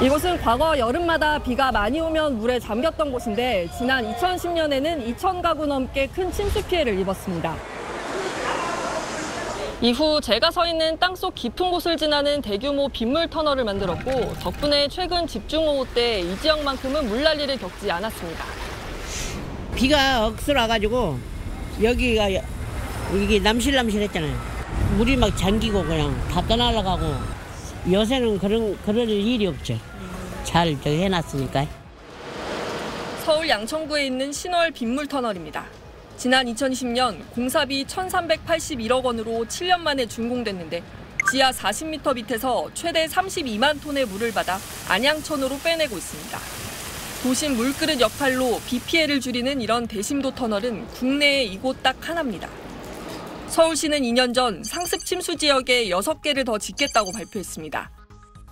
이곳은 과거 여름마다 비가 많이 오면 물에 잠겼던 곳인데 지난 2010년에는 2,000가구 넘게 큰 침수 피해를 입었습니다. 이후 제가 서 있는 땅속 깊은 곳을 지나는 대규모 빗물 터널을 만들었고 덕분에 최근 집중호우 때 이 지역만큼은 물난리를 겪지 않았습니다. 비가 억수로 와가지고 여기가 이게 남실남실했잖아요. 물이 막 잠기고 그냥 다 떠날라가고 요새는 그럴 일이 없죠. 잘 해놨으니까. 서울 양천구에 있는 신월 빗물 터널입니다. 지난 2020년 공사비 1,381억 원으로 7년 만에 준공됐는데 지하 40m 밑에서 최대 32만 톤의 물을 받아 안양천으로 빼내고 있습니다. 도심 물그릇 역할로 비 피해를 줄이는 이런 대심도 터널은 국내에 이곳 딱 하나입니다. 서울시는 2년 전 상습 침수 지역에 6개를 더 짓겠다고 발표했습니다.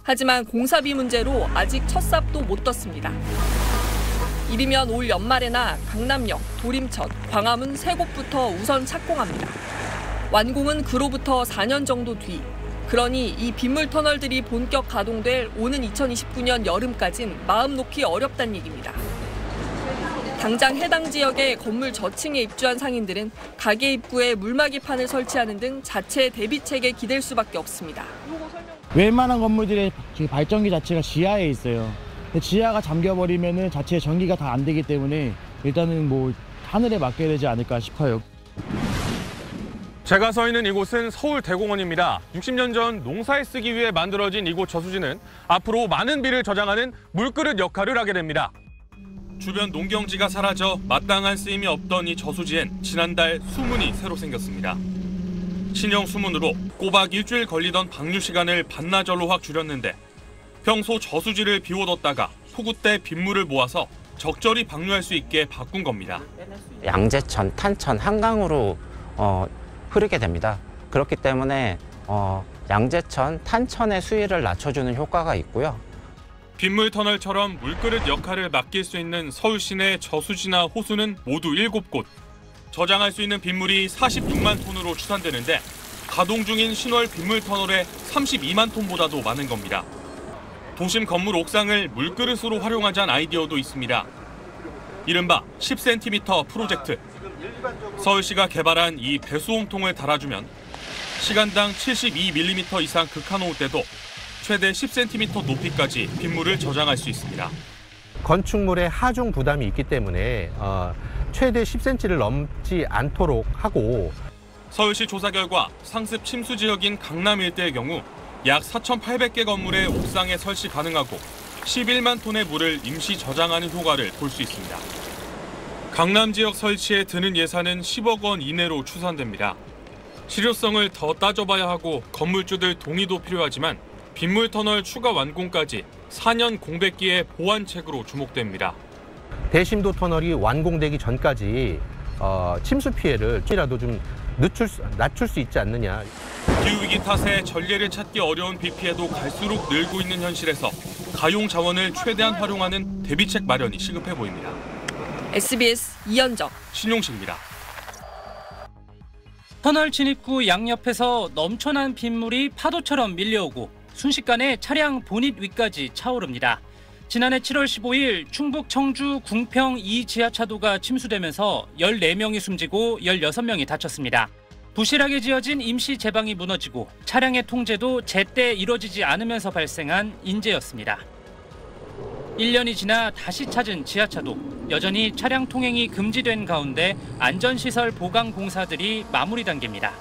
하지만 공사비 문제로 아직 첫 삽도 못 떴습니다. 이르면 올 연말에나 강남역, 도림천, 광화문 3곳부터 우선 착공합니다. 완공은 그로부터 4년 정도 뒤. 그러니 이 빗물 터널들이 본격 가동될 오는 2029년 여름까진 마음 놓기 어렵다는 얘기입니다. 당장 해당 지역의 건물 저층에 입주한 상인들은 가게 입구에 물막이판을 설치하는 등 자체 대비책에 기댈 수밖에 없습니다. 웬만한 건물들의 발전기 자체가 지하에 있어요. 지하가 잠겨버리면 자체 전기가 다 안 되기 때문에 일단은 뭐 하늘에 맡겨야 되지 않을까 싶어요. 제가 서 있는 이곳은 서울대공원입니다. 60년 전 농사에 쓰기 위해 만들어진 이곳 저수지는 앞으로 많은 비를 저장하는 물그릇 역할을 하게 됩니다. 주변 농경지가 사라져 마땅한 쓰임이 없던 이 저수지엔 지난달 수문이 새로 생겼습니다. 신형 수문으로 꼬박 일주일 걸리던 방류 시간을 반나절로 확 줄였는데 평소 저수지를 비워뒀다가 폭우 때 빗물을 모아서 적절히 방류할 수 있게 바꾼 겁니다. 양재천, 탄천, 한강으로 흐르게 됩니다. 그렇기 때문에 양재천, 탄천의 수위를 낮춰주는 효과가 있고요. 빗물 터널처럼 물그릇 역할을 맡길 수 있는 서울 시내 저수지나 호수는 모두 7곳. 저장할 수 있는 빗물이 46만 톤으로 추산되는데 가동 중인 신월 빗물 터널의 32만 톤보다도 많은 겁니다. 도심 건물 옥상을 물그릇으로 활용하자는 아이디어도 있습니다. 이른바 10cm 프로젝트. 서울시가 개발한 이 배수홍통을 달아주면 시간당 72mm 이상 극한호우 때도 최대 10cm 높이까지 빗물을 저장할 수 있습니다. 건축물의 하중 부담이 있기 때문에 최대 10cm를 넘지 않도록 하고 서울시 조사 결과 상습 침수 지역인 강남 일대의 경우 약 4,800개 건물의 옥상에 설치 가능하고 11만 톤의 물을 임시 저장하는 효과를 볼 수 있습니다. 강남 지역 설치에 드는 예산은 10억 원 이내로 추산됩니다. 실효성을 더 따져봐야 하고 건물주들 동의도 필요하지만 빗물 터널 추가 완공까지 4년 공백기의 보완책으로 주목됩니다. 대심도 터널이 완공되기 전까지 침수 피해를 조금이라도 좀 낮출 수 있지 않느냐. 기후위기 탓에 전례를 찾기 어려운 비 피해도 갈수록 늘고 있는 현실에서 가용 자원을 최대한 활용하는 대비책 마련이 시급해 보입니다. SBS 이현정, 신용식입니다. 터널 진입구 양옆에서 넘쳐난 빗물이 파도처럼 밀려오고 순식간에 차량 보닛 위까지 차오릅니다. 지난해 7월 15일 충북 청주 궁평 2 지하차도가 침수되면서 14명이 숨지고 16명이 다쳤습니다. 부실하게 지어진 임시 제방이 무너지고 차량의 통제도 제때 이뤄지지 않으면서 발생한 인재였습니다. 1년이 지나 다시 찾은 지하차도. 여전히 차량 통행이 금지된 가운데 안전시설 보강 공사들이 마무리 단계입니다.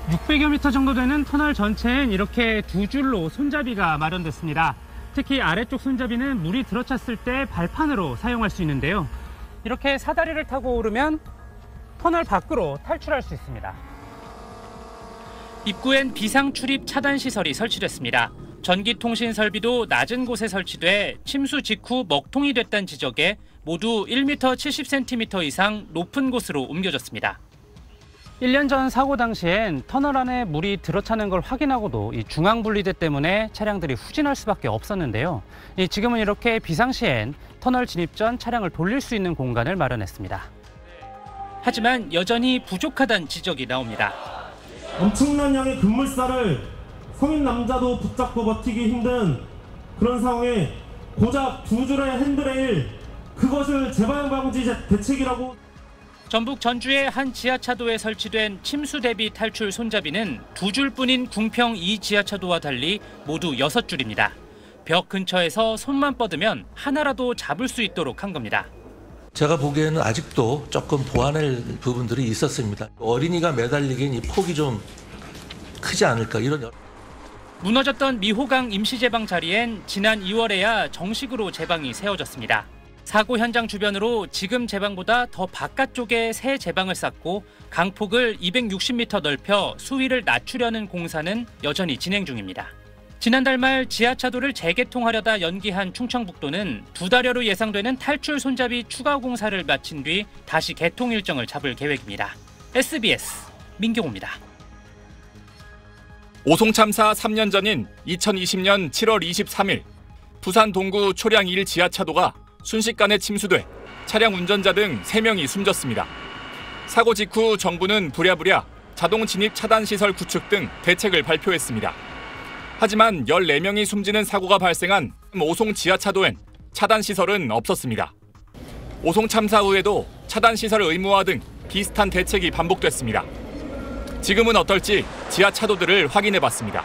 600여 미터 정도 되는 터널 전체엔 이렇게 두 줄로 손잡이가 마련됐습니다. 특히 아래쪽 손잡이는 물이 들어찼을 때 발판으로 사용할 수 있는데요. 이렇게 사다리를 타고 오르면 터널 밖으로 탈출할 수 있습니다. 입구엔 비상 출입 차단 시설이 설치됐습니다. 전기통신 설비도 낮은 곳에 설치돼 침수 직후 먹통이 됐다는 지적에 모두 1m 70cm 이상 높은 곳으로 옮겨졌습니다. 1년 전 사고 당시엔 터널 안에 물이 들어차는 걸 확인하고도 이 중앙분리대 때문에 차량들이 후진할 수밖에 없었는데요. 지금은 이렇게 비상시엔 터널 진입 전 차량을 돌릴 수 있는 공간을 마련했습니다. 하지만 여전히 부족하다는 지적이 나옵니다. 엄청난 양의 급물살을 성인 남자도 붙잡고 버티기 힘든 그런 상황에 고작 두 줄의 핸드레일, 그것을 재방향 방지 대책이라고. 전북 전주의 한 지하차도에 설치된 침수 대비 탈출 손잡이는 두 줄뿐인 궁평 2 지하차도와 달리 모두 6줄입니다. 벽 근처에서 손만 뻗으면 하나라도 잡을 수 있도록 한 겁니다. 제가 보기에는 아직도 조금 보완할 부분들이 있었습니다. 어린이가 매달리기엔 이 폭이 좀 크지 않을까 이런. 무너졌던 미호강 임시제방 자리엔 지난 2월에야 정식으로 제방이 세워졌습니다. 사고 현장 주변으로 지금 제방보다 더 바깥쪽에 새 제방을 쌓고 강폭을 260m 넓혀 수위를 낮추려는 공사는 여전히 진행 중입니다. 지난달 말 지하차도를 재개통하려다 연기한 충청북도는 2달여로 예상되는 탈출 손잡이 추가 공사를 마친 뒤 다시 개통 일정을 잡을 계획입니다. SBS 민경호입니다. 오송 참사 3년 전인 2020년 7월 23일 부산 동구 초량 1 지하차도가 순식간에 침수돼 차량 운전자 등 3명이 숨졌습니다. 사고 직후 정부는 부랴부랴 자동 진입 차단 시설 구축 등 대책을 발표했습니다. 하지만 14명이 숨지는 사고가 발생한 오송 지하차도엔 차단 시설은 없었습니다. 오송 참사 후에도 차단 시설 의무화 등 비슷한 대책이 반복됐습니다. 지금은 어떨지 지하차도들을 확인해봤습니다.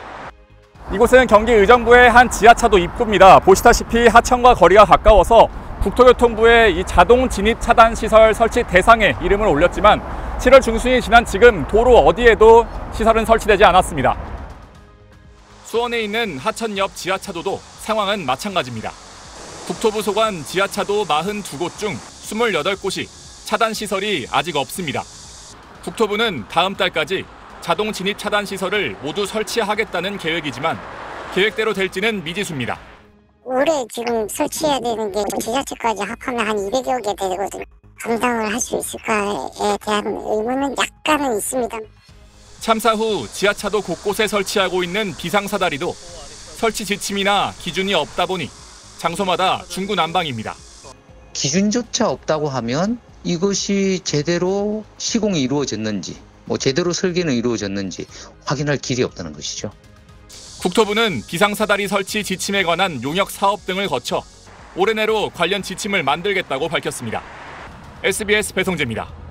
이곳은 경기 의정부의 한 지하차도 입구입니다. 보시다시피 하천과 거리가 가까워서 국토교통부의 이 자동 진입 차단 시설 설치 대상에 이름을 올렸지만 7월 중순이 지난 지금 도로 어디에도 시설은 설치되지 않았습니다. 수원에 있는 하천 옆 지하차도도 상황은 마찬가지입니다. 국토부 소관 지하차도 42곳 중 28곳이 차단 시설이 아직 없습니다. 국토부는 다음 달까지 자동 진입 차단 시설을 모두 설치하겠다는 계획이지만 계획대로 될지는 미지수입니다. 올해 지금 설치해야 되는 게 지자체까지 합하면 한 200여 개 되거든요. 감당을 할 수 있을까에 대한 의문은 약간은 있습니다. 참사 후 지하차도 곳곳에 설치하고 있는 비상사다리도 설치 지침이나 기준이 없다 보니 장소마다 중구난방입니다. 기준조차 없다고 하면 이것이 제대로 시공이 이루어졌는지, 제대로 설계는 이루어졌는지 확인할 길이 없다는 것이죠. 국토부는 비상사다리 설치 지침에 관한 용역 사업 등을 거쳐 올해 내로 관련 지침을 만들겠다고 밝혔습니다. SBS 배성재입니다.